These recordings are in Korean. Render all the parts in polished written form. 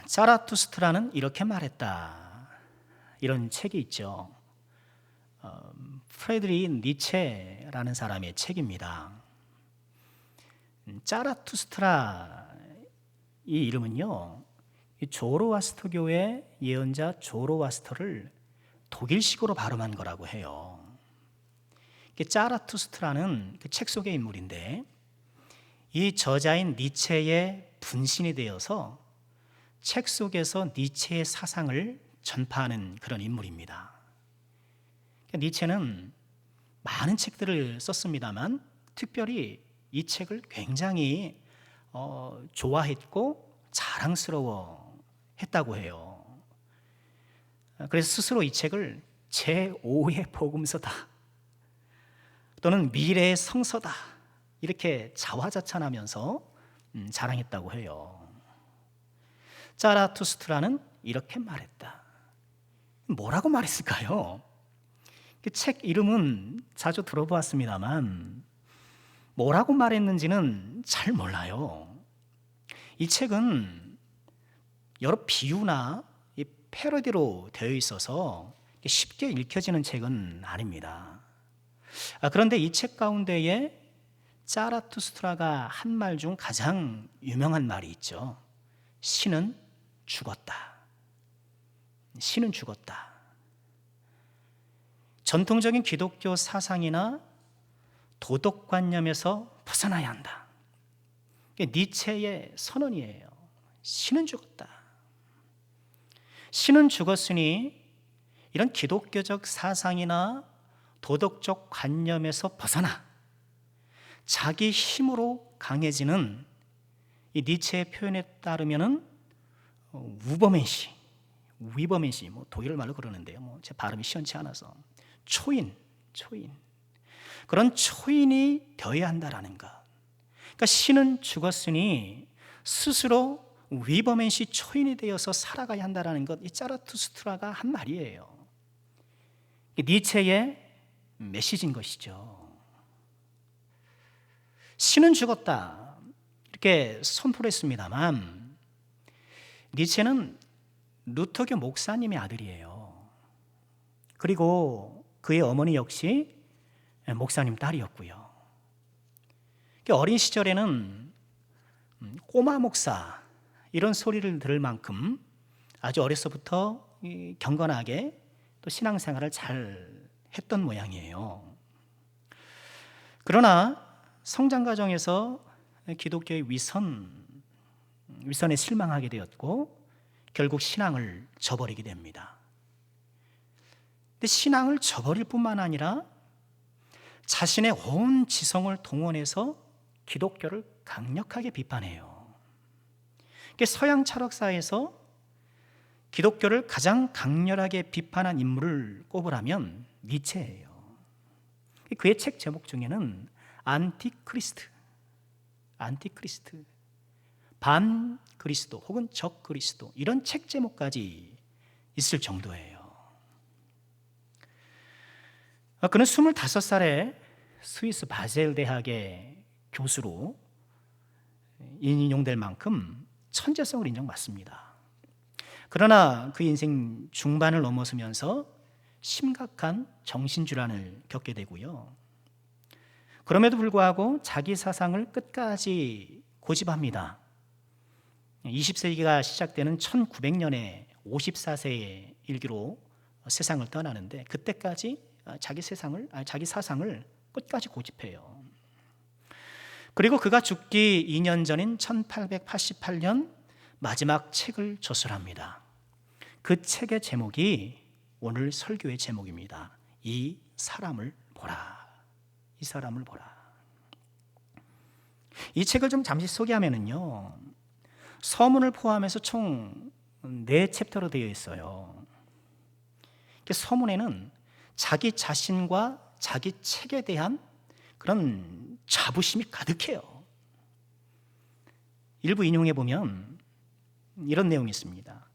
자라투스트라는 이렇게 말했다. 이런 책이 있죠. 프레드리히 니체라는 사람의 책입니다. 자라투스트라 이 이름은요, 이 조로아스터교의 예언자 조로아스터를 독일식으로 발음한 거라고 해요. 자라투스트라는 그 책 속의 인물인데, 이 저자인 니체의 분신이 되어서 책 속에서 니체의 사상을 전파하는 그런 인물입니다. 니체는 많은 책들을 썼습니다만 특별히 이 책을 굉장히 좋아했고 자랑스러워했다고 해요. 그래서 스스로 이 책을 제5의 복음서다 또는 미래의 성서다 이렇게 자화자찬하면서 자랑했다고 해요. 자라투스트라는 이렇게 말했다. 뭐라고 말했을까요? 그 책 이름은 자주 들어보았습니다만 뭐라고 말했는지는 잘 몰라요. 이 책은 여러 비유나 패러디로 되어 있어서 쉽게 읽혀지는 책은 아닙니다. 그런데 이 책 가운데에 자라투스트라가 한 말 중 가장 유명한 말이 있죠. 신은 죽었다. 신은 죽었다. 전통적인 기독교 사상이나 도덕관념에서 벗어나야 한다. 이게 니체의 선언이에요. 신은 죽었다. 신은 죽었으니 이런 기독교적 사상이나 도덕적 관념에서 벗어나 자기 힘으로 강해지는 이 니체의 표현에 따르면은 위버맨시, 독일 말로 그러는데요. 제 발음이 시원치 않아서 초인 그런 초인이 되어야 한다라는 것. 그러니까 신은 죽었으니 스스로 위버맨시 초인이 되어서 살아가야 한다라는 것. 이 자라투스트라가 한 말이에요. 니체의 메시지인 것이죠. 신은 죽었다 이렇게 선포를 했습니다만 니체는 루터교 목사님의 아들이에요. 그리고 그의 어머니 역시 목사님 딸이었고요. 어린 시절에는 꼬마 목사 이런 소리를 들을 만큼 아주 어려서부터 경건하게 또 신앙생활을 잘 했던 모양이에요. 그러나 성장 과정에서 기독교의 위선에 실망하게 되었고 결국 신앙을 저버리게 됩니다. 근데 신앙을 저버릴 뿐만 아니라 자신의 온 지성을 동원해서 기독교를 강력하게 비판해요. 서양 철학사에서 기독교를 가장 강렬하게 비판한 인물을 꼽으라면 니체예요. 그의 책 제목 중에는 안티크리스트, 반 그리스도 혹은 적 그리스도 이런 책 제목까지 있을 정도예요. 그는 25살에 스위스 바젤 대학의 교수로 인용될 만큼 천재성을 인정받습니다. 그러나 그 인생 중반을 넘어서면서 심각한 정신질환을 겪게 되고요. 그럼에도 불구하고 자기 사상을 끝까지 고집합니다. 20세기가 시작되는 1900년에 54세의 일기로 세상을 떠나는데 그때까지 자기 사상을 끝까지 고집해요. 그리고 그가 죽기 2년 전인 1888년 마지막 책을 저술합니다. 그 책의 제목이 오늘 설교의 제목입니다. 이 사람을 보라. 이 사람을 보라. 이 책을 좀 잠시 소개하면은요, 서문을 포함해서 총 4챕터로 되어 있어요. 서문에는 자기 자신과 자기 책에 대한 그런 자부심이 가득해요. 일부 인용해 보면 이런 내용이 있습니다.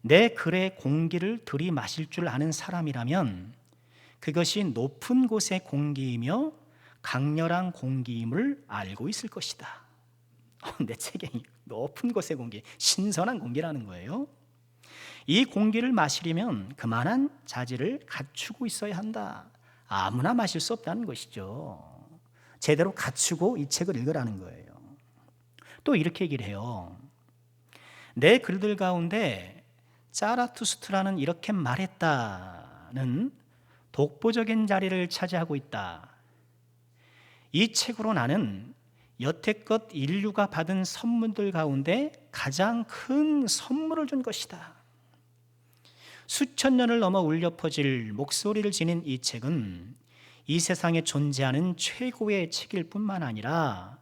내 글의 공기를 들이마실 줄 아는 사람이라면 그것이 높은 곳의 공기이며 강렬한 공기임을 알고 있을 것이다. 내 책에 높은 곳의 공기, 신선한 공기라는 거예요. 이 공기를 마시려면 그만한 자질을 갖추고 있어야 한다. 아무나 마실 수 없다는 것이죠. 제대로 갖추고 이 책을 읽으라는 거예요. 또 이렇게 얘기를 해요. 내 글들 가운데 자라투스트라는 이렇게 말했다는 독보적인 자리를 차지하고 있다. 이 책으로 나는 여태껏 인류가 받은 선물들 가운데 가장 큰 선물을 준 것이다. 수천 년을 넘어 울려 퍼질 목소리를 지닌 이 책은 이 세상에 존재하는 최고의 책일 뿐만 아니라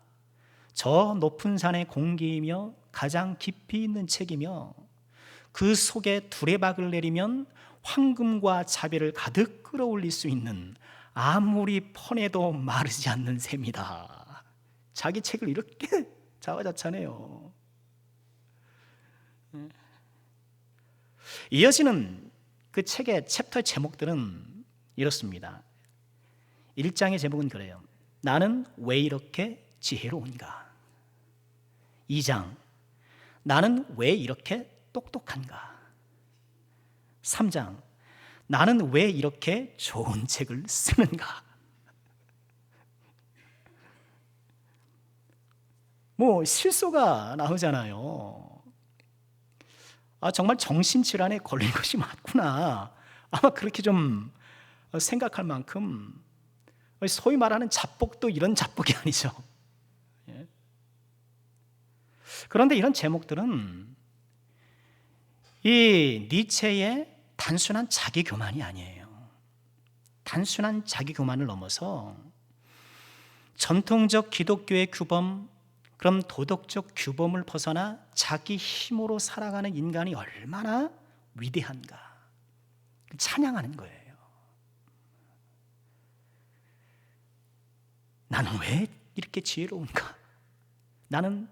저 높은 산의 공기이며 가장 깊이 있는 책이며 그 속에 두레박을 내리면 황금과 자비를 가득 끌어올릴 수 있는 아무리 퍼내도 마르지 않는 셈이다. 자기 책을 이렇게 자화자찬해요. 이어지는 그 책의 챕터의 제목들은 이렇습니다. 1장의 제목은 그래요. 나는 왜 이렇게 지혜로운가? 2장, 나는 왜 이렇게 똑똑한가? 3장, 나는 왜 이렇게 좋은 책을 쓰는가? 뭐 실소가 나오잖아요. 정말 정신질환에 걸린 것이 맞구나. 아마 그렇게 좀 생각할 만큼 소위 말하는 자복도 이런 자복이 아니죠. 그런데 이런 제목들은 이 니체의 단순한 자기 교만이 아니에요. 단순한 자기 교만을 넘어서 전통적 기독교의 규범, 그럼 도덕적 규범을 벗어나 자기 힘으로 살아가는 인간이 얼마나 위대한가 찬양하는 거예요. 나는 왜 이렇게 지혜로운가? 나는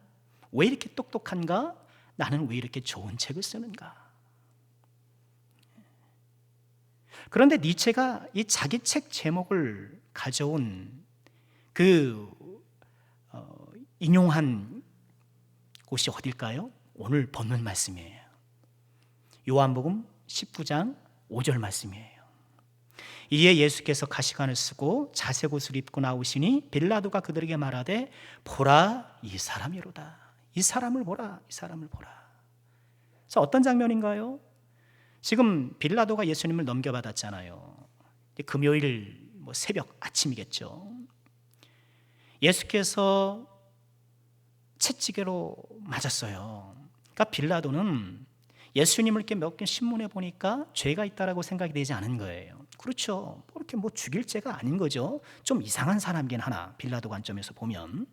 왜 이렇게 똑똑한가? 나는 왜 이렇게 좋은 책을 쓰는가? 그런데 니체가 이 자기 책 제목을 가져온 그 인용한 곳이 어딜까요? 오늘 본문 말씀이에요. 요한복음 19장 5절 말씀이에요. 이에 예수께서 가시관을 쓰고 자색 옷을 입고 나오시니 빌라도가 그들에게 말하되 보라 이 사람이로다. 이 사람을 보라. 이 사람을 보라. 자, 어떤 장면인가요? 지금 빌라도가 예수님을 넘겨받았잖아요. 금요일 새벽 아침이겠죠. 예수께서 채찍으로 맞았어요. 그러니까 빌라도는 예수님을 이렇게 몇 개 신문에 보니까 죄가 있다라고 생각이 되지 않은 거예요. 그렇죠. 그렇게 죽일 죄가 아닌 거죠. 좀 이상한 사람이긴 하나, 빌라도 관점에서 보면.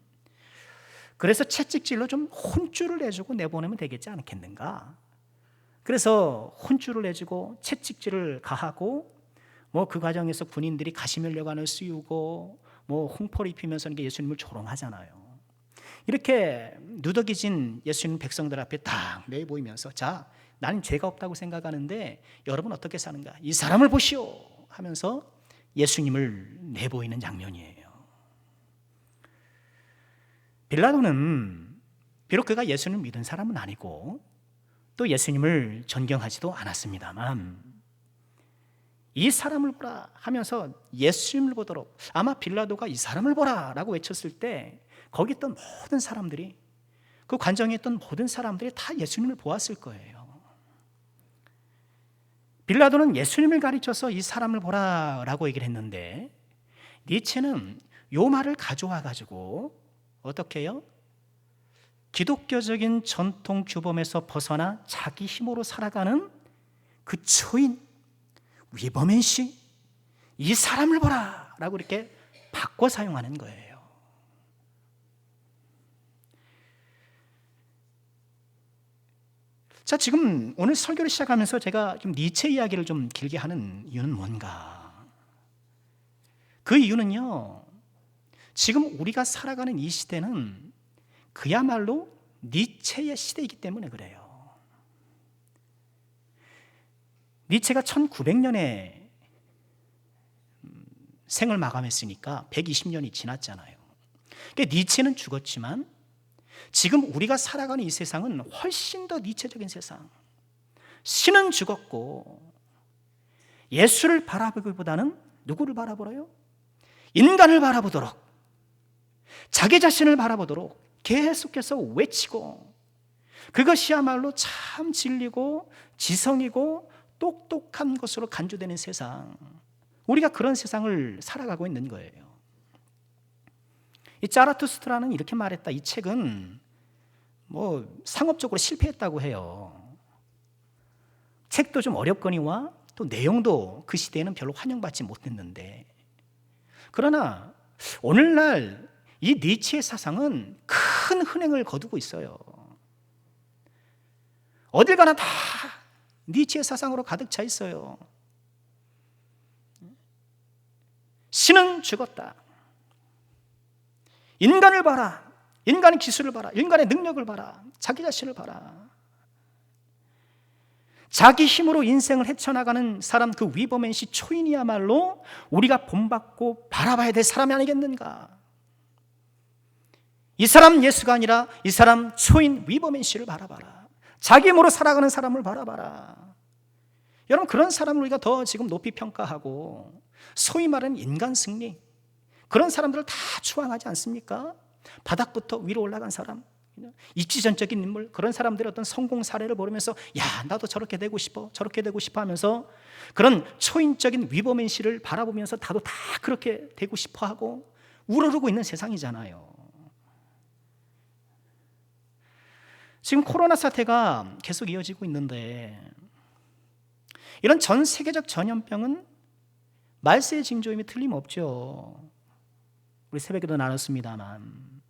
그래서 채찍질로 좀 혼쭐을 내주고 내보내면 되겠지 않겠는가? 그래서 혼쭐을 내주고 채찍질을 가하고 그 과정에서 군인들이 가시면류관을 씌우고 홍포를 입히면서 예수님을 조롱하잖아요. 이렇게 누더기진 예수님 백성들 앞에 딱 내보이면서 자, 나는 죄가 없다고 생각하는데 여러분 어떻게 사는가? 이 사람을 보시오 하면서 예수님을 내보이는 장면이에요. 빌라도는 비록 그가 예수님을 믿은 사람은 아니고 또 예수님을 존경하지도 않았습니다만 이 사람을 보라 하면서 예수님을 보도록 아마 빌라도가 이 사람을 보라 라고 외쳤을 때 거기 있던 모든 사람들이 그 관정에 있던 모든 사람들이 다 예수님을 보았을 거예요. 빌라도는 예수님을 가르쳐서 이 사람을 보라 라고 얘기를 했는데 니체는 요 말을 가져와 가지고 어떻게 해요? 기독교적인 전통 규범에서 벗어나 자기 힘으로 살아가는 그 초인 위버맨 씨, 이 사람을 보라 라고 이렇게 바꿔 사용하는 거예요. 자, 지금 오늘 설교를 시작하면서 제가 좀 니체 이야기를 좀 길게 하는 이유는 뭔가? 그 이유는요, 지금 우리가 살아가는 이 시대는 그야말로 니체의 시대이기 때문에 그래요. 니체가 1900년에 생을 마감했으니까 120년이 지났잖아요. 그러니까 니체는 죽었지만 지금 우리가 살아가는 이 세상은 훨씬 더 니체적인 세상. 신은 죽었고 예수를 바라보기보다는 누구를 바라보래요? 인간을 바라보도록, 자기 자신을 바라보도록 계속해서 외치고, 그것이야말로 참 진리고 지성이고 똑똑한 것으로 간주되는 세상, 우리가 그런 세상을 살아가고 있는 거예요. 이 자라투스트라는 이렇게 말했다. 이 책은 상업적으로 실패했다고 해요. 책도 좀 어렵거니와 또 내용도 그 시대에는 별로 환영받지 못했는데, 그러나 오늘날 이 니체의 사상은 큰 흔행을 거두고 있어요. 어딜 가나 다 니체의 사상으로 가득 차 있어요. 신은 죽었다. 인간을 봐라. 인간의 기술을 봐라. 인간의 능력을 봐라. 자기 자신을 봐라. 자기 힘으로 인생을 헤쳐나가는 사람, 그 위버맨시 초인이야말로 우리가 본받고 바라봐야 될 사람이 아니겠는가. 이 사람 예수가 아니라 이 사람 초인 위버맨시를 바라봐라. 자기 힘으로 살아가는 사람을 바라봐라. 여러분, 그런 사람을 우리가 더 지금 높이 평가하고 소위 말하는 인간 승리, 그런 사람들을 다 추앙하지 않습니까? 바닥부터 위로 올라간 사람, 입지전적인 인물, 그런 사람들의 어떤 성공 사례를 보면서 야, 나도 저렇게 되고 싶어, 저렇게 되고 싶어 하면서 그런 초인적인 위버맨시를 바라보면서 나도 다 그렇게 되고 싶어 하고 우러르고 있는 세상이잖아요. 지금 코로나 사태가 계속 이어지고 있는데, 이런 전 세계적 전염병은 말세의 징조임이 틀림없죠. 우리 새벽에도 나눴습니다만,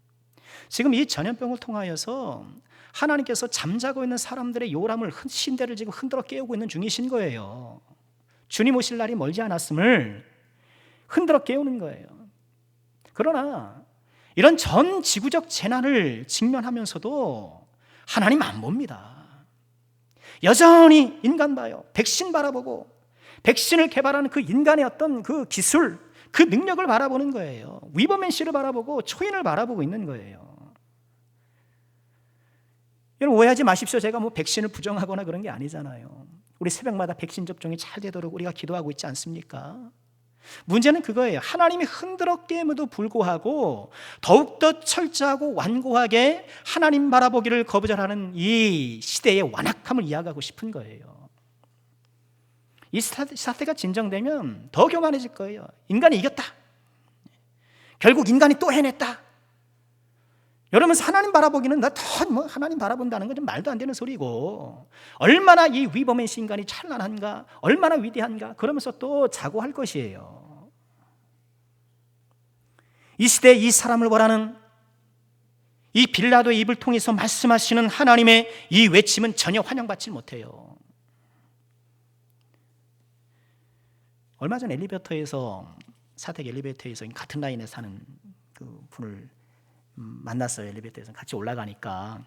지금 이 전염병을 통하여서 하나님께서 잠자고 있는 사람들의 요람을, 신대를 지금 흔들어 깨우고 있는 중이신 거예요. 주님 오실 날이 멀지 않았음을 흔들어 깨우는 거예요. 그러나 이런 전 지구적 재난을 직면하면서도 하나님 안 봅니다. 여전히 인간 봐요. 백신 바라보고, 백신을 개발하는 그 인간의 어떤 그 기술, 그 능력을 바라보는 거예요. 위버맨시를 바라보고 초인을 바라보고 있는 거예요. 여러분, 오해하지 마십시오. 제가 백신을 부정하거나 그런 게 아니잖아요. 우리 새벽마다 백신 접종이 잘 되도록 우리가 기도하고 있지 않습니까? 문제는 그거예요. 하나님이 흔들어 깨임에도 불구하고 더욱더 철저하고 완고하게 하나님 바라보기를 거부절하는 이 시대의 완악함을 이야기하고 싶은 거예요. 이 사태가 진정되면 더 교만해질 거예요. 인간이 이겼다. 결국 인간이 또 해냈다. 여러분, 하나님 바라보기는 하나님 바라본다는 건 좀 말도 안 되는 소리고, 얼마나 이 위버맨시 인간이 찬란한가, 얼마나 위대한가, 그러면서 또 자고할 것이에요. 이 시대에 이 사람을 보라는 이 빌라도의 입을 통해서 말씀하시는 하나님의 이 외침은 전혀 환영받지 못해요. 얼마 전 사택 엘리베이터에서 같은 라인에 사는 그 분을 만났어요. 엘리베이터에서 같이 올라가니까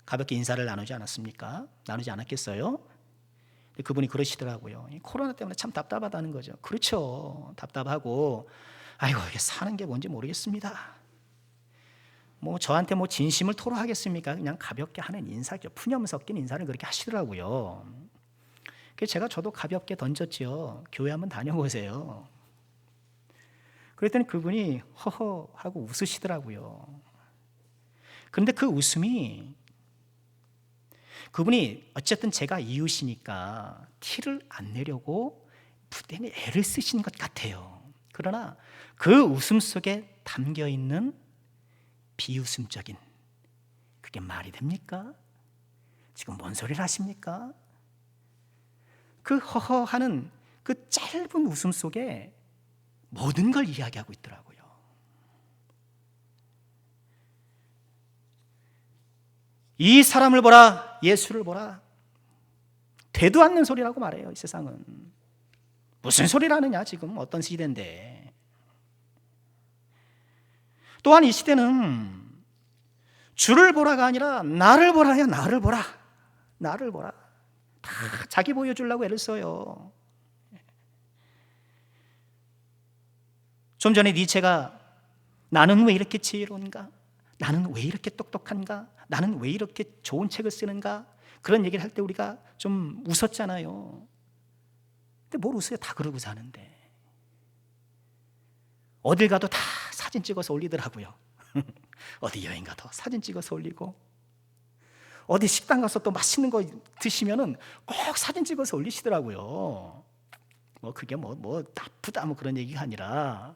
가볍게 인사를 나누지 않았습니까? 나누지 않았겠어요? 그분이 그러시더라고요. 코로나 때문에 참 답답하다는 거죠. 그렇죠. 답답하고, 아이고, 이게 사는 게 뭔지 모르겠습니다. 저한테 진심을 토로하겠습니까? 그냥 가볍게 하는 인사죠. 푸념 섞인 인사를 그렇게 하시더라고요. 그래서 저도 가볍게 던졌죠. 교회 한번 다녀보세요. 그랬더니 그분이 허허 하고 웃으시더라고요. 그런데 그 웃음이, 그분이 어쨌든 제가 이웃이니까 티를 안 내려고 부단히 애를 쓰신 것 같아요. 그러나 그 웃음 속에 담겨있는 비웃음적인, 그게 말이 됩니까? 지금 뭔 소리를 하십니까? 그 허허하는 그 짧은 웃음 속에 모든 걸 이야기하고 있더라고요. 이 사람을 보라, 예수를 보라. 되도 않는 소리라고 말해요. 이 세상은 무슨 소리를 하느냐, 지금 어떤 시대인데. 또한 이 시대는 주를 보라가 아니라 나를 보라야. 나를 보라, 나를 보라. 다 자기 보여주려고 애를 써요. 좀 전에 니체가 나는 왜 이렇게 지혜로운가? 나는 왜 이렇게 똑똑한가? 나는 왜 이렇게 좋은 책을 쓰는가? 그런 얘기를 할 때 우리가 좀 웃었잖아요. 근데 뭘 웃어요? 다 그러고 사는데. 어딜 가도 다 사진 찍어서 올리더라고요. 어디 여행 가도 사진 찍어서 올리고, 어디 식당 가서 또 맛있는 거 드시면은 꼭 사진 찍어서 올리시더라고요. 뭐 그게 뭐 나쁘다 뭐 그런 얘기가 아니라,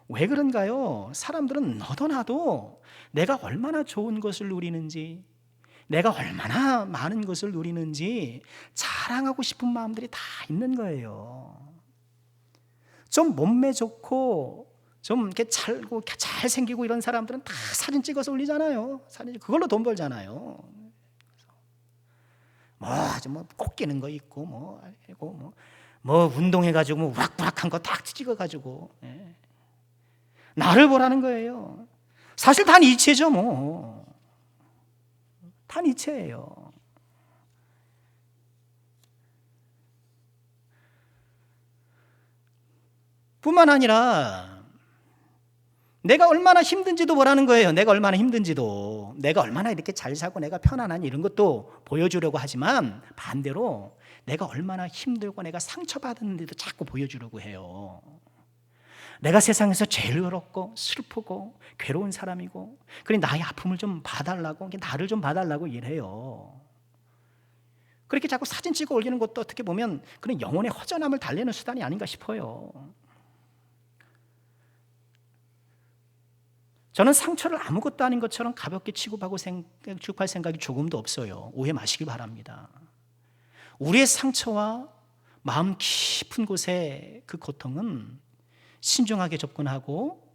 왜 그런가요? 사람들은 너도 나도 내가 얼마나 좋은 것을 누리는지, 내가 얼마나 많은 것을 누리는지 자랑하고 싶은 마음들이 다 있는 거예요. 좀 몸매 좋고 좀 이렇게 잘고 잘생기고 이런 사람들은 다 사진 찍어서 올리잖아요. 사진 그걸로 돈 벌잖아요. 꼭 끼는 거 있고 뭐 운동해가지고 뭐 우락부락한 거 딱 찍어가지고, 예. 나를 보라는 거예요. 사실 다 니체죠 뭐. 다 니체예요. 뿐만 아니라 내가 얼마나 힘든지도 보라는 거예요. 내가 얼마나 힘든지도, 내가 얼마나 이렇게 잘 살고 내가 편안하니 이런 것도 보여주려고 하지만, 반대로 내가 얼마나 힘들고 내가 상처받았는데도 자꾸 보여주려고 해요. 내가 세상에서 제일 어렵고 슬프고 괴로운 사람이고, 그래 나의 아픔을 좀 봐달라고, 나를 좀 봐달라고 일해요. 그렇게 자꾸 사진 찍어 올리는 것도 어떻게 보면 그런 영혼의 허전함을 달래는 수단이 아닌가 싶어요. 저는 상처를 아무것도 아닌 것처럼 가볍게 취급할 생각이 조금도 없어요. 오해 마시길 바랍니다. 우리의 상처와 마음 깊은 곳의 그 고통은 신중하게 접근하고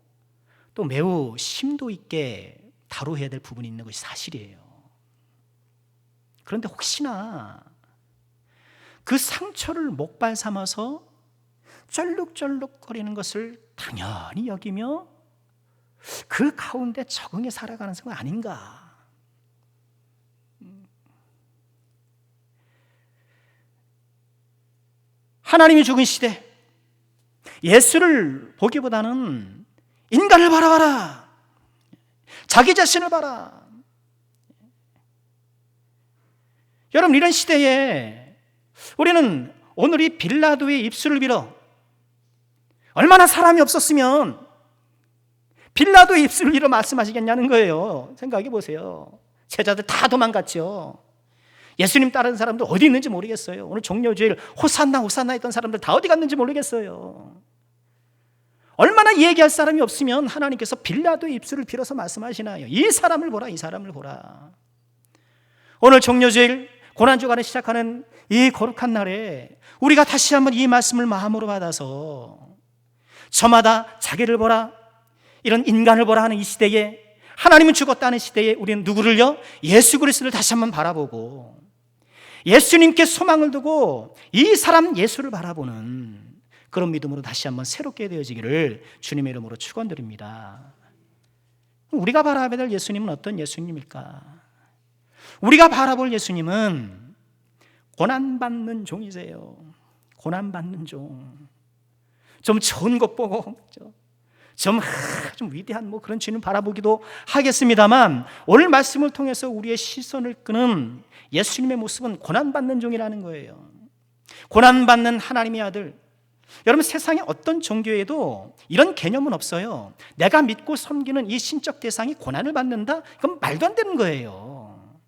또 매우 심도 있게 다뤄야 될 부분이 있는 것이 사실이에요. 그런데 혹시나 그 상처를 목발 삼아서 쩔룩쩔룩거리는 것을 당연히 여기며 그 가운데 적응해 살아가는 것은 아닌가. 하나님이 죽은 시대, 예수를 보기보다는 인간을 바라봐라, 자기 자신을 봐라. 여러분, 이런 시대에 우리는 오늘 이 빌라도의 입술을 빌어, 얼마나 사람이 없었으면 빌라도의 입술을 빌어 말씀하시겠냐는 거예요. 생각해 보세요. 제자들 다 도망갔죠. 예수님 따르는 사람들 어디 있는지 모르겠어요. 오늘 종려주일 호산나 호산나 했던 사람들 다 어디 갔는지 모르겠어요. 얼마나 얘기할 사람이 없으면 하나님께서 빌라도의 입술을 빌어서 말씀하시나요? 이 사람을 보라, 이 사람을 보라. 오늘 종려주일 고난주간에 시작하는 이 거룩한 날에 우리가 다시 한번 이 말씀을 마음으로 받아서 저마다 자기를 보라, 이런 인간을 보라 하는 이 시대에, 하나님은 죽었다는 시대에 우리는 누구를요? 예수 그리스도를 다시 한번 바라보고 예수님께 소망을 두고 이 사람 예수를 바라보는 그런 믿음으로 다시 한번 새롭게 되어지기를 주님의 이름으로 축원드립니다. 우리가 바라봐야 될 예수님은 어떤 예수님일까? 우리가 바라볼 예수님은 고난받는 종이세요. 고난받는 종. 좀 좋은 것 보고 좀 위대한 뭐 그런 주님 바라보기도 하겠습니다만, 오늘 말씀을 통해서 우리의 시선을 끄는 예수님의 모습은 고난받는 종이라는 거예요. 고난받는 하나님의 아들. 여러분, 세상에 어떤 종교에도 이런 개념은 없어요. 내가 믿고 섬기는 이 신적 대상이 고난을 받는다? 그건 말도 안 되는 거예요.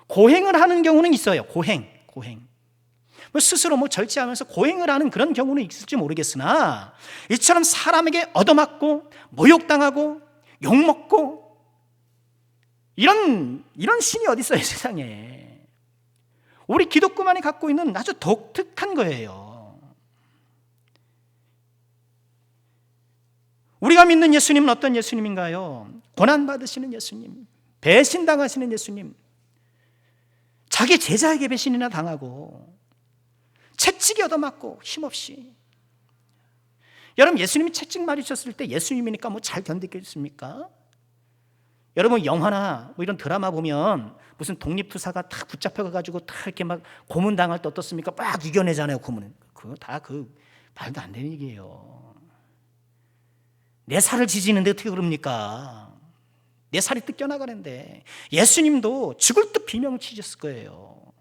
고행을 하는 경우는 있어요. 고행. 스스로 절제하면서 고행을 하는 그런 경우는 있을지 모르겠으나, 이처럼 사람에게 얻어맞고 모욕당하고 욕먹고 이런 신이 어디 있어요, 세상에. 우리 기독교만이 갖고 있는 아주 독특한 거예요. 우리가 믿는 예수님은 어떤 예수님인가요? 고난받으시는 예수님, 배신당하시는 예수님, 자기 제자에게 배신이나 당하고 채찍이 얻어맞고 힘없이. 여러분, 예수님이 채찍 맞으셨을 때 예수님이니까 잘 견디겠습니까? 여러분, 영화나 이런 드라마 보면 무슨 독립투사가 딱 붙잡혀가지고 딱 이렇게 막 고문당할 때 어떻습니까? 막 이겨내잖아요, 고문은. 그거 다 말도 안 되는 얘기예요. 내 살을 지지는데 어떻게 그럽니까? 내 살이 뜯겨나가는데. 예수님도 죽을 듯 비명을 치셨을 거예요.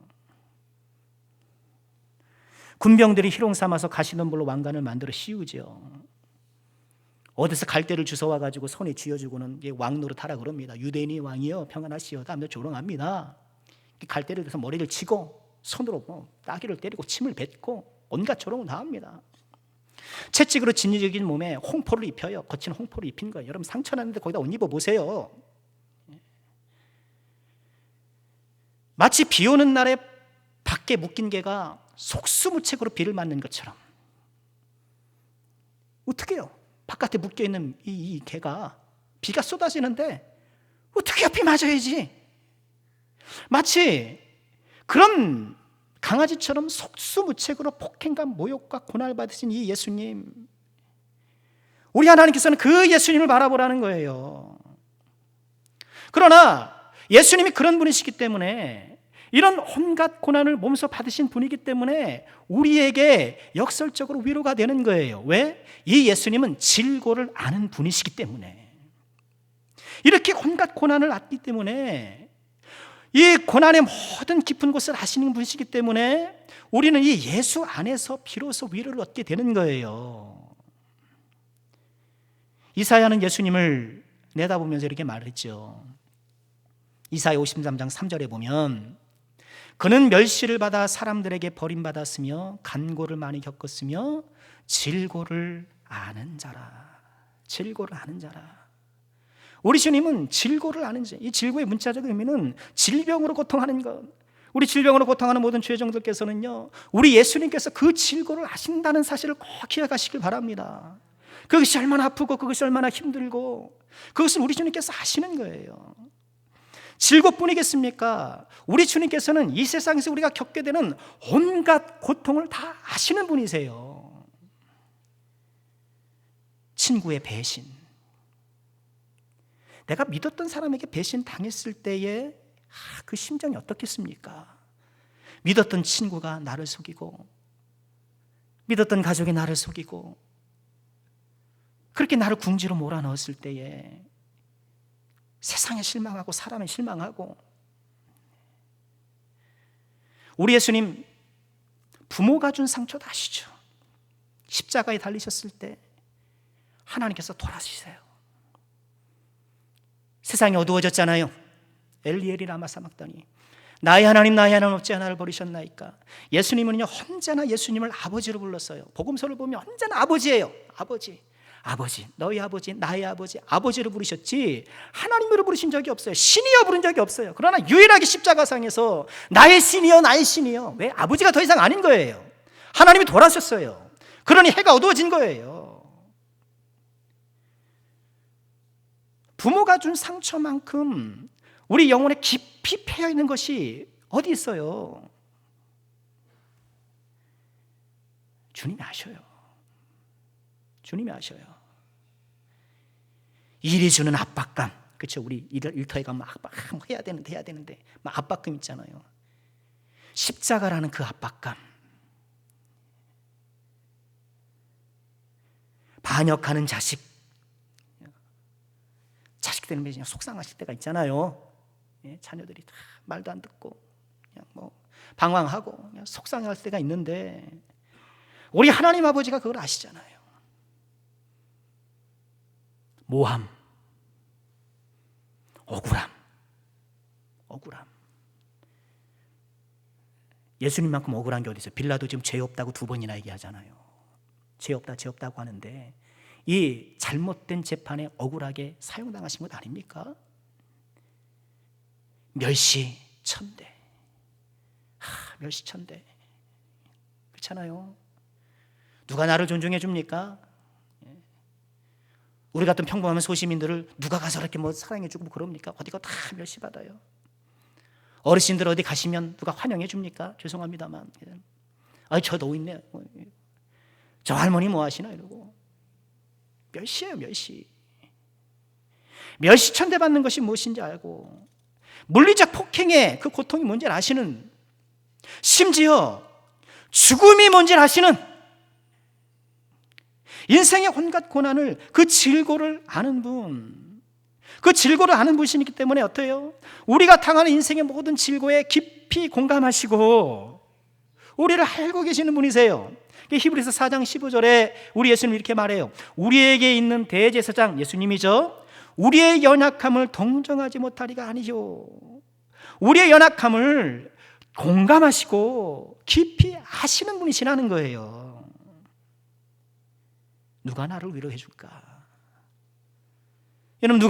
군병들이 희롱 삼아서 가시덤불로 왕관을 만들어 씌우죠. 어디서 갈대를 주워와가지고 손에 쥐어주고는 왕노릇 하라 그럽니다. 유대인이 왕이여 평안하시오. 다음날 조롱합니다. 갈대를 들어서 머리를 치고 손으로 따귀를 때리고 침을 뱉고 온갖 조롱을 다 합니다. 채찍으로 진리적인 몸에 홍포를 입혀요. 거친 홍포를 입힌 거예요. 여러분 상처 났는데 거기다 옷 입어 보세요. 마치 비 오는 날에 밖에 묶인 개가 속수무책으로 비를 맞는 것처럼. 어떻게 해요? 바깥에 묶여있는 이 개가 비가 쏟아지는데 어떻게 비 맞아야지? 마치 그런 강아지처럼 속수무책으로 폭행과 모욕과 고난을 받으신 이 예수님, 우리 하나님께서는 그 예수님을 바라보라는 거예요. 그러나 예수님이 그런 분이시기 때문에, 이런 온갖 고난을 몸소 받으신 분이기 때문에 우리에게 역설적으로 위로가 되는 거예요. 왜? 이 예수님은 질고를 아는 분이시기 때문에. 이렇게 온갖 고난을 받기 때문에, 이 고난의 모든 깊은 곳을 아시는 분이시기 때문에 우리는 이 예수 안에서 비로소 위로를 얻게 되는 거예요. 이사야는 예수님을 내다보면서 이렇게 말했죠. 이사야 53장 3절에 보면, 그는 멸시를 받아 사람들에게 버림받았으며 간고를 많이 겪었으며 질고를 아는 자라. 질고를 아는 자라. 우리 주님은 질고를 아는 자. 이 질고의 문자적 의미는 질병으로 고통하는 것. 우리 질병으로 고통하는 모든 죄종들께서는요, 우리 예수님께서 그 질고를 아신다는 사실을 꼭 기억하시길 바랍니다. 그것이 얼마나 아프고 그것이 얼마나 힘들고 그것을 우리 주님께서 아시는 거예요. 질고뿐이겠습니까? 우리 주님께서는 이 세상에서 우리가 겪게 되는 온갖 고통을 다 아시는 분이세요. 친구의 배신, 내가 믿었던 사람에게 배신 당했을 때의 그 심정이 어떻겠습니까? 믿었던 친구가 나를 속이고, 믿었던 가족이 나를 속이고, 그렇게 나를 궁지로 몰아넣었을 때에 세상에 실망하고 사람에 실망하고. 우리 예수님 부모가 준 상처도 아시죠? 십자가에 달리셨을 때 하나님께서 돌아주세요. 세상이 어두워졌잖아요. 엘리엘이 라마 사막다니, 나의 하나님 나의 하나님 어찌 나를 버리셨나이까. 예수님은요 언제나 예수님을 아버지로 불렀어요. 복음서를 보면 언제나 아버지예요. 아버지, 너희 아버지, 나의 아버지, 아버지로 부르셨지 하나님으로 부르신 적이 없어요. 신이여 부른 적이 없어요. 그러나 유일하게 십자가상에서 나의 신이여. 왜? 아버지가 더 이상 아닌 거예요. 하나님이 돌아섰어요. 그러니 해가 어두워진 거예요. 부모가 준 상처만큼 우리 영혼에 깊이 패여 있는 것이 어디 있어요? 주님이 아셔요. 주님이 아셔요. 일이 주는 압박감, 그렇죠? 우리 일터에 가면 해야 되는데 막 압박감 있잖아요. 십자가라는 그 압박감, 반역하는 자식들은 그냥 속상하실 때가 있잖아요. 자녀들이 다 말도 안 듣고 그냥 방황하고 그냥 속상할 때가 있는데, 우리 하나님 아버지가 그걸 아시잖아요. 모함, 억울함. 예수님만큼 억울한 게 어디 있어요? 빌라도 지금 죄 없다고 2번이나 얘기하잖아요. 죄 없다고 하는데 이 잘못된 재판에 억울하게 사용당하신 것 아닙니까? 멸시천대. 그렇잖아요. 누가 나를 존중해 줍니까? 우리 같은 평범한 소시민들을 누가 가서 이렇게 사랑해 주고 그럽니까? 어디가 다 멸시받아요. 어르신들 어디 가시면 누가 환영해 줍니까? 죄송합니다만, 저 노인네, 저 할머니 뭐 하시나 이러고. 멸시예요, 멸시. 멸시천대 받는 것이 무엇인지 알고, 물리적 폭행의 그 고통이 뭔지 아시는, 심지어 죽음이 뭔지 아시는, 인생의 온갖 고난을, 그 질고를 아는 분, 그 질고를 아는 분이기 때문에 어때요? 우리가 당하는 인생의 모든 질고에 깊이 공감하시고 우리를 알고 계시는 분이세요. 히브리서 4장 15절에 우리 예수님 이렇게 말해요. 우리에게 있는 대제사장, 예수님이죠. 우리의 연약함을 동정하지 못하리가 아니죠. 우리의 연약함을 공감하시고 깊이 아시는 분이시라는 거예요. 누가 나를 위로해 줄까? 여러분,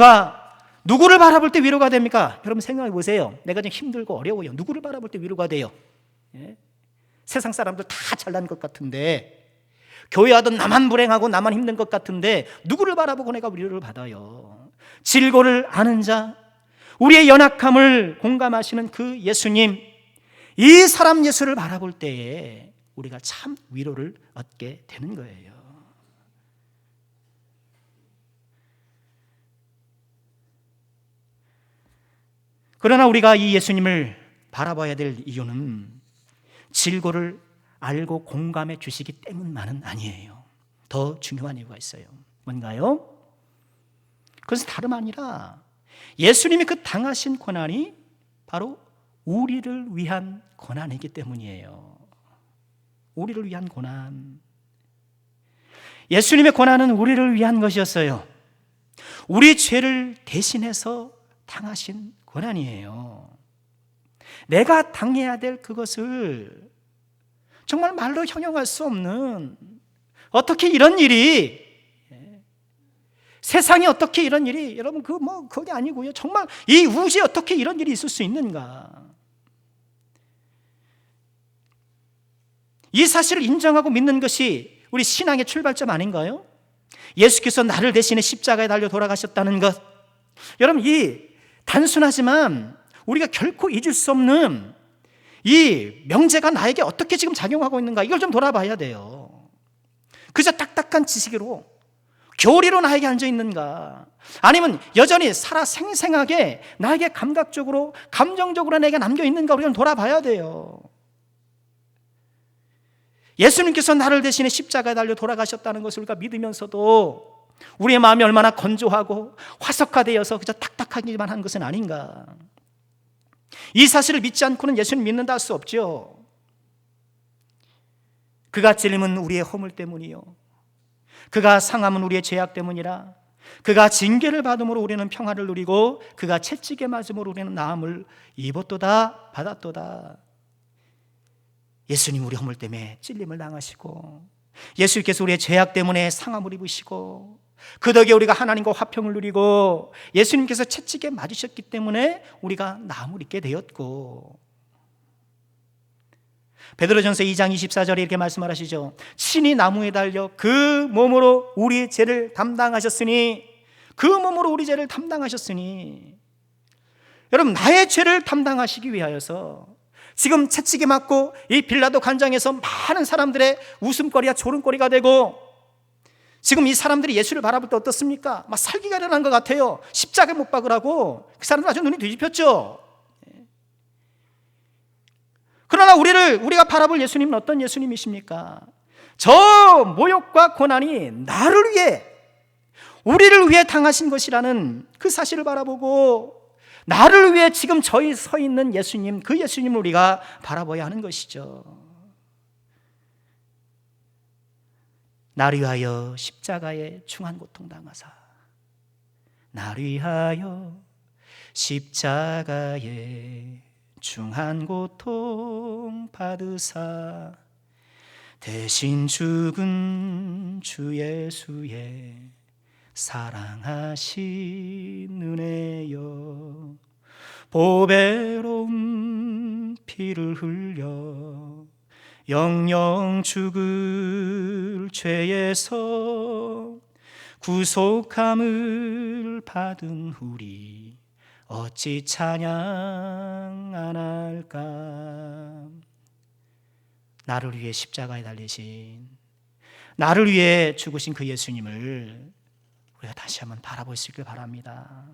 누구를 바라볼 때 위로가 됩니까? 여러분 생각해 보세요. 내가 좀 힘들고 어려워요. 누구를 바라볼 때 위로가 돼요? 예? 세상 사람들 다 잘난 것 같은데, 교회 와도 나만 불행하고 나만 힘든 것 같은데 누구를 바라보고 내가 위로를 받아요? 질고를 아는 자, 우리의 연약함을 공감하시는 그 예수님, 이 사람 예수를 바라볼 때에 우리가 참 위로를 얻게 되는 거예요. 그러나 우리가 이 예수님을 바라봐야 될 이유는 질고를 알고 공감해 주시기 때문만은 아니에요. 더 중요한 이유가 있어요. 뭔가요? 그것은 다름 아니라 예수님이 그 당하신 고난이 바로 우리를 위한 고난이기 때문이에요. 우리를 위한 고난. 예수님의 고난은 우리를 위한 것이었어요. 우리 죄를 대신해서 당하신 고난이에요. 내가 당해야 될 그것을 정말 말로 형용할 수 없는, 어떻게 이런 일이, 세상에 어떻게 이런 일이, 여러분 그게 아니고요. 정말 이 우주에 어떻게 이런 일이 있을 수 있는가? 이 사실을 인정하고 믿는 것이 우리 신앙의 출발점 아닌가요? 예수께서 나를 대신해 십자가에 달려 돌아가셨다는 것, 여러분 이 단순하지만 우리가 결코 잊을 수 없는 이 명제가 나에게 어떻게 지금 작용하고 있는가, 이걸 좀 돌아봐야 돼요. 그저 딱딱한 지식으로, 교리로 나에게 앉아 있는가, 아니면 여전히 살아 생생하게 나에게 감각적으로, 감정적으로 내게 남겨 있는가, 우리는 돌아봐야 돼요. 예수님께서 나를 대신해 십자가에 달려 돌아가셨다는 것을 우리가 믿으면서도 우리의 마음이 얼마나 건조하고 화석화되어서 그저 딱딱하기만 한 것은 아닌가. 이 사실을 믿지 않고는 예수님 믿는다 할 수 없죠. 그가 찔림은 우리의 허물 때문이요, 그가 상함은 우리의 죄악 때문이라. 그가 징계를 받음으로 우리는 평화를 누리고 그가 채찍에 맞음으로 우리는 나음을 입었도다, 받았도다. 예수님 우리 허물 때문에 찔림을 당하시고, 예수님께서 우리의 죄악 때문에 상함을 입으시고, 그 덕에 우리가 하나님과 화평을 누리고, 예수님께서 채찍에 맞으셨기 때문에 우리가 나음을 입게 되었고, 베드로전서 2장 24절에 이렇게 말씀하시죠. 친히 나무에 달려 그 몸으로 우리 죄를 담당하셨으니, 그 몸으로 우리 죄를 담당하셨으니, 여러분 나의 죄를 담당하시기 위하여서 지금 채찍에 맞고 이 빌라도 관장에서 많은 사람들의 웃음거리와 조롱거리가 되고, 지금 이 사람들이 예수를 바라볼 때 어떻습니까? 막 살기가 일어난 것 같아요. 십자가에 못 박으라고 그 사람들 아주 눈이 뒤집혔죠. 그러나 우리가 바라볼 예수님은 어떤 예수님이십니까? 저 모욕과 고난이 나를 위해, 우리를 위해 당하신 것이라는 그 사실을 바라보고, 나를 위해 지금 저희 서 있는 예수님, 그 예수님을 우리가 바라봐야 하는 것이죠. 나를 위하여 십자가에 중한 고통 당하사, 나를 위하여 십자가에 중한 고통 받으사 대신 죽은 주 예수의 사랑하신 은혜여, 보배로운 피를 흘려 영영 죽을 죄에서 구속함을 받은 우리 어찌 찬양 안 할까. 나를 위해 십자가에 달리신, 나를 위해 죽으신 그 예수님을 우리가 다시 한번 바라볼 수 있길 바랍니다.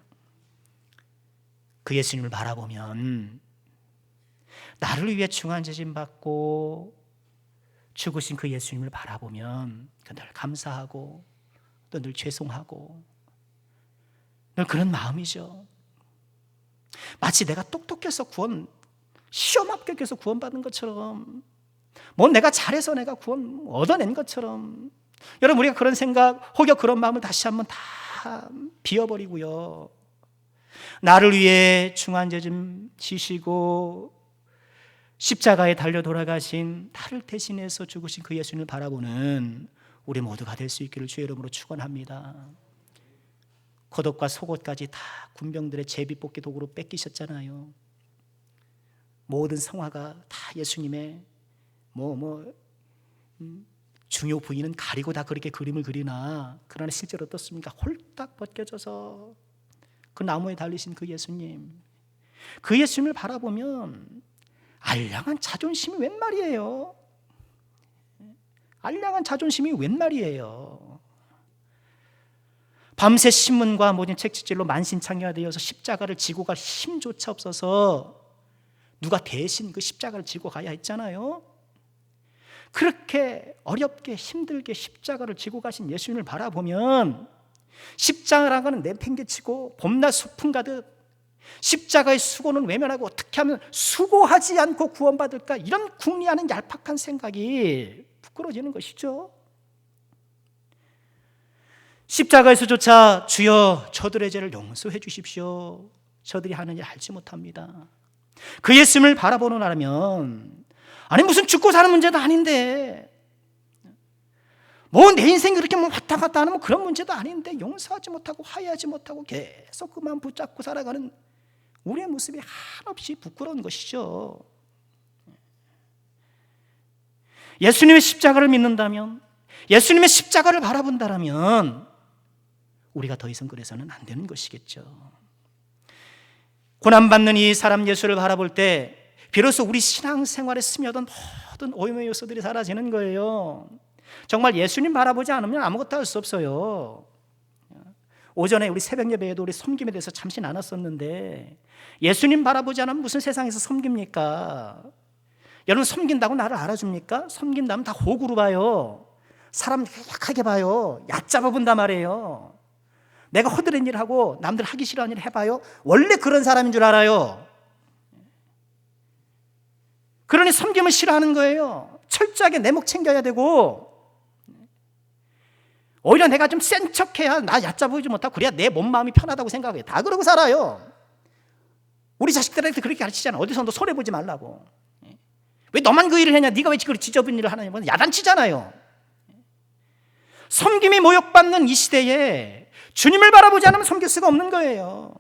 그 예수님을 바라보면 나를 위해 중한 죄짐 받고 죽으신 그 예수님을 바라보면 늘 감사하고 또 늘 죄송하고 늘 그런 마음이죠. 마치 내가 똑똑해서 시험 합격해서 구원받은 것처럼, 뭐 내가 잘해서 내가 구원 얻어낸 것처럼, 여러분 우리가 그런 생각 혹여 그런 마음을 다시 한번 다 비워버리고요, 나를 위해 중한 죄 좀 지시고 십자가에 달려 돌아가신 나를 대신해서 죽으신 그 예수님을 바라보는 우리 모두가 될 수 있기를 주의 이름으로 축원합니다. 겉옷과 속옷까지 다 군병들의 제비뽑기 도구로 뺏기셨잖아요. 모든 성화가 다 예수님의 중요 부위는 가리고 다 그렇게 그림을 그리나, 그러나 실제로 어떻습니까? 홀딱 벗겨져서 그 나무에 달리신 그 예수님, 그 예수님을 바라보면 알량한 자존심이 웬 말이에요? 알량한 자존심이 웬 말이에요? 밤새 신문과 모든 책찍질로 만신창이가 되어서 십자가를 지고 갈 힘조차 없어서 누가 대신 그 십자가를 지고 가야 했잖아요. 그렇게 어렵게 힘들게 십자가를 지고 가신 예수님을 바라보면 십자가라는 내팽개치고 봄날 소풍 가듯 십자가의 수고는 외면하고 어떻게 하면 수고하지 않고 구원받을까, 이런 궁리하는 얄팍한 생각이 부끄러워지는 것이죠. 십자가에서조차 주여 저들의 죄를 용서해 주십시오, 저들이 하는 일 알지 못합니다, 그 예수님을 바라보느라면, 아니 무슨 죽고 사는 문제도 아닌데, 뭐 내 인생 그렇게 왔다 갔다 하는 그런 문제도 아닌데 용서하지 못하고 화해하지 못하고 계속 그만 붙잡고 살아가는 우리의 모습이 한없이 부끄러운 것이죠. 예수님의 십자가를 믿는다면, 예수님의 십자가를 바라본다면 우리가 더 이상 그래서는 안 되는 것이겠죠. 고난받는 이 사람 예수를 바라볼 때 비로소 우리 신앙생활에 스며든 모든 오염의 요소들이 사라지는 거예요. 정말 예수님 바라보지 않으면 아무것도 할 수 없어요. 오전에 우리 새벽 예배에도 우리 섬김에 대해서 잠시 나눴었는데, 예수님 바라보지 않으면 무슨 세상에서 섬깁니까? 여러분 섬긴다고 나를 알아줍니까? 섬긴다면 다 호구로 봐요. 사람 약하게 봐요. 얕잡아 본단 말이에요. 내가 허드렛 일을 하고 남들 하기 싫어하는 일을 해봐요. 원래 그런 사람인 줄 알아요. 그러니 섬김을 싫어하는 거예요. 철저하게 내 목 챙겨야 되고, 오히려 내가 좀 센 척해야 나 얕잡아 보이지 못하고, 그래야 내 몸 마음이 편하다고 생각해요. 다 그러고 살아요. 우리 자식들한테 그렇게 가르치잖아. 어디서 너 손해보지 말라고. 왜 너만 그 일을 했냐, 네가 왜 그렇게 지저분 일을 하느냐, 야단치잖아요. 섬김이 모욕받는 이 시대에 주님을 바라보지 않으면 섬길 수가 없는 거예요.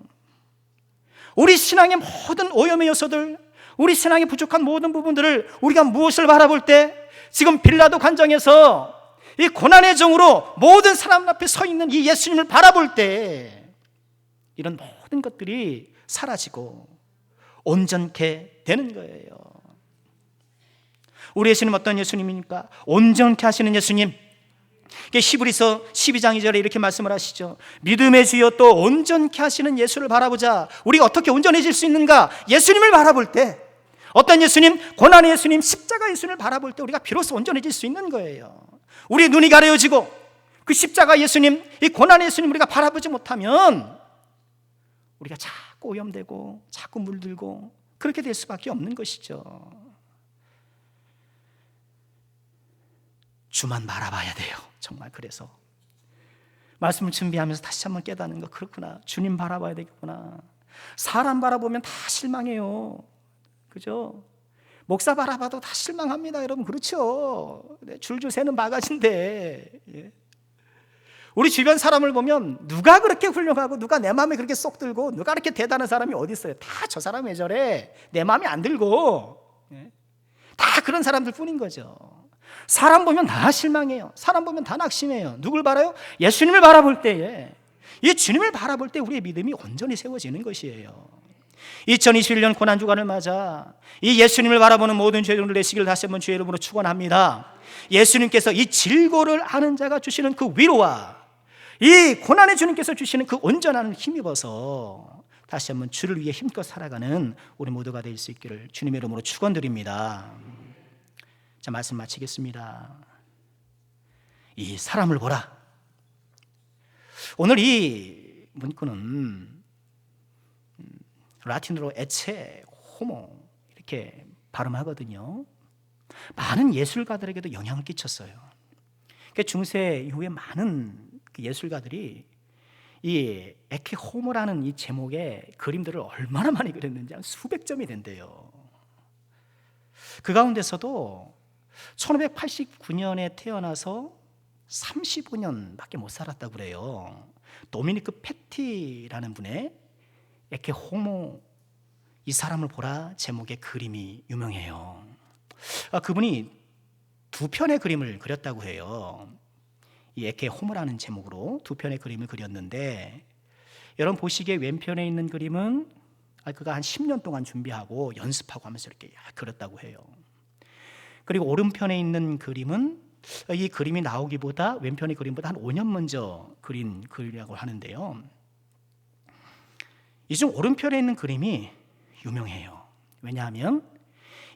우리 신앙의 모든 오염의 요소들, 우리 신앙의 부족한 모든 부분들을 우리가 무엇을 바라볼 때, 지금 빌라도 관정에서 이 고난의 정으로 모든 사람 앞에 서 있는 이 예수님을 바라볼 때 이런 모든 것들이 사라지고 온전케 되는 거예요. 우리 예수님 어떤 예수님입니까? 온전케 하시는 예수님. 히브리서 12장 2절에 이렇게 말씀을 하시죠. 믿음의 주여 또 온전케 하시는 예수를 바라보자. 우리가 어떻게 온전해질 수 있는가? 예수님을 바라볼 때, 어떤 예수님? 고난의 예수님, 십자가 예수님을 바라볼 때 우리가 비로소 온전해질 수 있는 거예요. 우리의 눈이 가려지고 그 십자가 예수님, 이 고난의 예수님 우리가 바라보지 못하면 우리가 자꾸 오염되고 자꾸 물들고 그렇게 될 수밖에 없는 것이죠. 주만 바라봐야 돼요. 정말. 그래서 말씀을 준비하면서 다시 한번 깨닫는 거, 그렇구나, 주님 바라봐야 되겠구나. 사람 바라보면 다 실망해요. 그죠? 목사 바라봐도 다 실망합니다, 여러분. 그렇죠? 줄줄 새는 바가지인데, 우리 주변 사람을 보면 누가 그렇게 훌륭하고 누가 내 마음에 그렇게 쏙 들고 누가 그렇게 대단한 사람이 어디 있어요? 다 저 사람 왜 저래? 내 마음에 안 들고. 다 그런 사람들 뿐인 거죠. 사람 보면 다 실망해요. 사람 보면 다 낙심해요. 누굴 바라요? 예수님을 바라볼 때에, 이 주님을 바라볼 때 우리의 믿음이 온전히 세워지는 것이에요. 2021년 고난주간을 맞아 이 예수님을 바라보는 모든 죄종들 되시길 다시 한번 주의 이름으로 축원합니다. 예수님께서 이 질고를 아는 자가 주시는 그 위로와 이 고난의 주님께서 주시는 그 온전함을 힘입어서 다시 한번 주를 위해 힘껏 살아가는 우리 모두가 될 수 있기를 주님의 이름으로 축원드립니다. 자, 말씀 마치겠습니다. 이 사람을 보라. 오늘 이 문구는 라틴어로 에체 호모 이렇게 발음하거든요. 많은 예술가들에게도 영향을 끼쳤어요. 그러니까 중세 이후에 많은 예술가들이 이 에케 호모라는 이 제목의 그림들을 얼마나 많이 그렸는지 한 수백 점이 된대요. 그 가운데서도 1589년에 태어나서 35년밖에 못 살았다고 그래요. 도미니크 페티라는 분의 에케 호모 이 사람을 보라 제목의 그림이 유명해요. 그분이 두 편의 그림을 그렸다고 해요. 이 에케 호모라는 제목으로 두 편의 그림을 그렸는데, 여러분 보시기에 왼편에 있는 그림은 그가 한 10년 동안 준비하고 연습하고 하면서 이렇게 그렸다고 해요. 그리고 오른편에 있는 그림은 이 그림이 나오기보다 왼편의 그림보다 한 5년 먼저 그린 글이라고 하는데요. 이 중 오른편에 있는 그림이 유명해요. 왜냐하면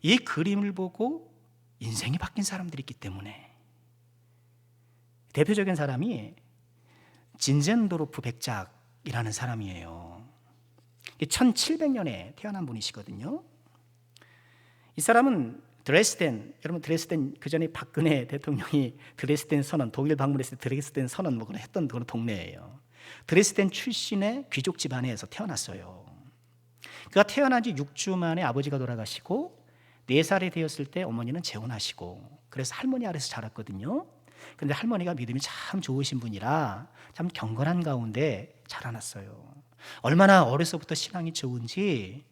이 그림을 보고 인생이 바뀐 사람들이 있기 때문에. 대표적인 사람이 진젠도르프 백작이라는 사람이에요. 1700년에 태어난 분이시거든요. 이 사람은 드레스덴, 여러분 드레스덴 그 전에 박근혜 대통령이 드레스덴 선언, 독일 방문했을 때 드레스덴 선언 뭐 했던 그런 동네예요. 드레스덴 출신의 귀족 집안에서 태어났어요. 그가 태어난 지 6주 만에 아버지가 돌아가시고 4살이 되었을 때 어머니는 재혼하시고, 그래서 할머니 아래서 자랐거든요. 그런데 할머니가 믿음이 참 좋으신 분이라 참 경건한 가운데 자라났어요. 얼마나 어려서부터 신앙이 좋은지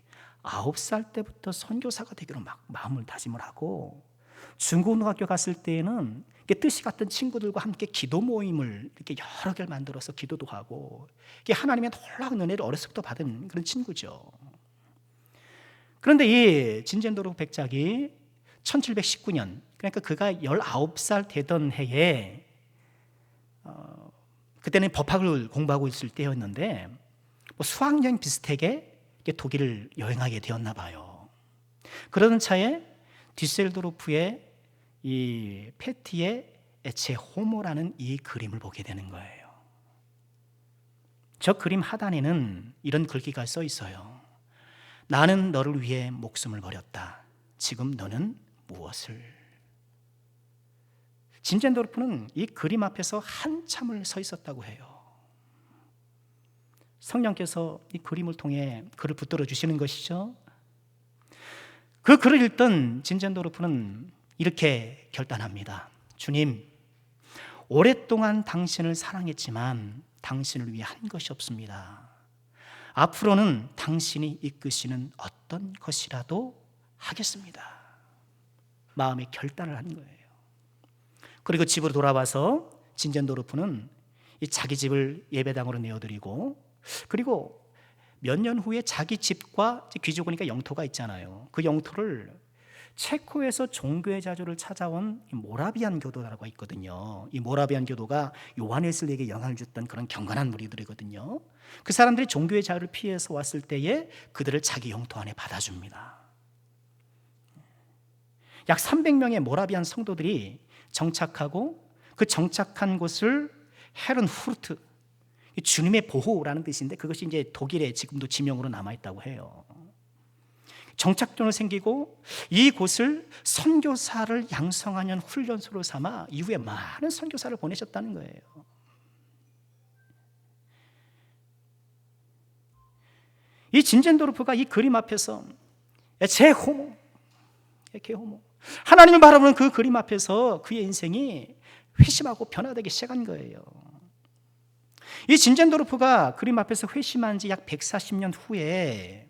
9살 때부터 선교사가 되기로 막 마음을 다짐을 하고, 중고등학교 갔을 때에는 뜻이 같은 친구들과 함께 기도 모임을 이렇게 여러 개를 만들어서 기도도 하고, 하나님의 놀라운 은혜를 어려서부터 받은 그런 친구죠. 그런데 이 진젠도르프 백작이 1719년, 그러니까 그가 19살 되던 해에 그때는 법학을 공부하고 있을 때였는데 수학여행 비슷하게 독일을 여행하게 되었나 봐요. 그러던 차에 뒤셀도르프의 이 페티의 에체 호모라는 이 그림을 보게 되는 거예요. 저 그림 하단에는 이런 글귀가 써 있어요. 나는 너를 위해 목숨을 버렸다. 지금 너는 무엇을? 진젠도르프는 이 그림 앞에서 한참을 서 있었다고 해요. 성령께서 이 그림을 통해 그를 붙들어 주시는 것이죠. 그 글을 읽던 진젠도르프는 이렇게 결단합니다. 주님, 오랫동안 당신을 사랑했지만 당신을 위해 한 것이 없습니다. 앞으로는 당신이 이끄시는 어떤 것이라도 하겠습니다. 마음의 결단을 한 거예요. 그리고 집으로 돌아와서 진젠도르프는 이 자기 집을 예배당으로 내어드리고, 그리고 몇 년 후에 자기 집과 귀족이니까 영토가 있잖아요. 그 영토를 체코에서 종교의 자주를 찾아온 모라비안 교도라고 있거든요. 이 모라비안 교도가 요한 웨슬리에게 영향을 줬던 그런 경건한 무리들이거든요. 그 사람들이 종교의 자유를 피해서 왔을 때에 그들을 자기 영토 안에 받아줍니다. 약 300명의 모라비안 성도들이 정착하고, 그 정착한 곳을 헤른후르트, 주님의 보호라는 뜻인데 그것이 이제 독일에 지금도 지명으로 남아있다고 해요. 정착존을 생기고 이곳을 선교사를 양성하는 훈련소로 삼아 이후에 많은 선교사를 보내셨다는 거예요. 이 진젠도르프가 이 그림 앞에서 제 호모, 하나님을 바라보는 그 그림 앞에서 그의 인생이 회심하고 변화되기 시작한 거예요. 이 진젠도르프가 그림 앞에서 회심한 지 약 140년 후에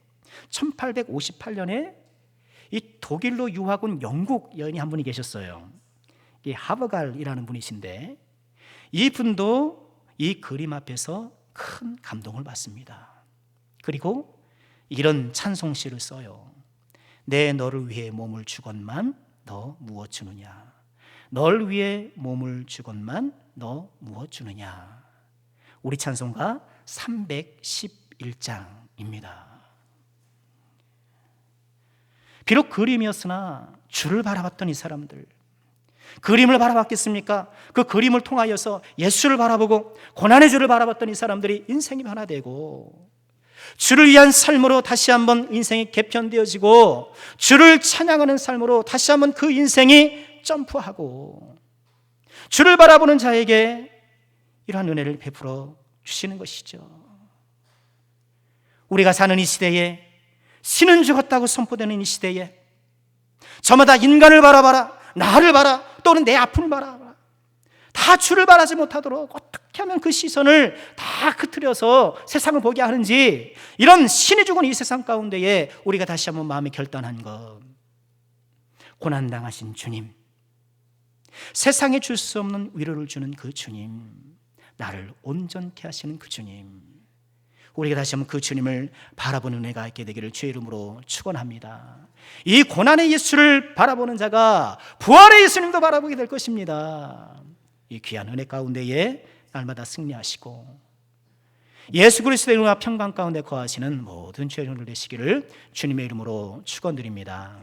1858년에 이 독일로 유학 온 영국 여인이 한 분이 계셨어요. 이 하버갈이라는 분이신데 이 분도 이 그림 앞에서 큰 감동을 받습니다. 그리고 이런 찬송시를 써요. 내 너를 위해 몸을 주건만 너 무엇 주느냐. 널 위해 몸을 주건만 너 무엇 주느냐. 우리 찬송가 311장입니다. 비록 그림이었으나 주를 바라봤던 이 사람들, 그림을 바라봤겠습니까? 그 그림을 통하여서 예수를 바라보고 고난의 주를 바라봤던 이 사람들이 인생이 변화되고 주를 위한 삶으로 다시 한번 인생이 개편되어지고 주를 찬양하는 삶으로 다시 한번 그 인생이 점프하고 주를 바라보는 자에게 이러한 은혜를 베풀어 주시는 것이죠. 우리가 사는 이 시대에, 신은 죽었다고 선포되는 이 시대에 저마다 인간을 바라봐라, 나를 봐라, 또는 내 아픔을 바라봐라, 다 주를 바라지 못하도록 어떻게 하면 그 시선을 다 흐트려서 세상을 보게 하는지, 이런 신이 죽은 이 세상 가운데에 우리가 다시 한번 마음에 결단한 것, 고난당하신 주님, 세상에 줄 수 없는 위로를 주는 그 주님, 나를 온전케 하시는 그 주님, 우리가 다시 한번 그 주님을 바라보는 은혜가 있게 되기를 주의 이름으로 축원합니다. 이 고난의 예수를 바라보는 자가 부활의 예수님도 바라보게 될 것입니다. 이 귀한 은혜 가운데에 날마다 승리하시고 예수 그리스도의 은혜와 평강 가운데 거하시는 모든 죄인들 되시기를 주님의 이름으로 축원드립니다.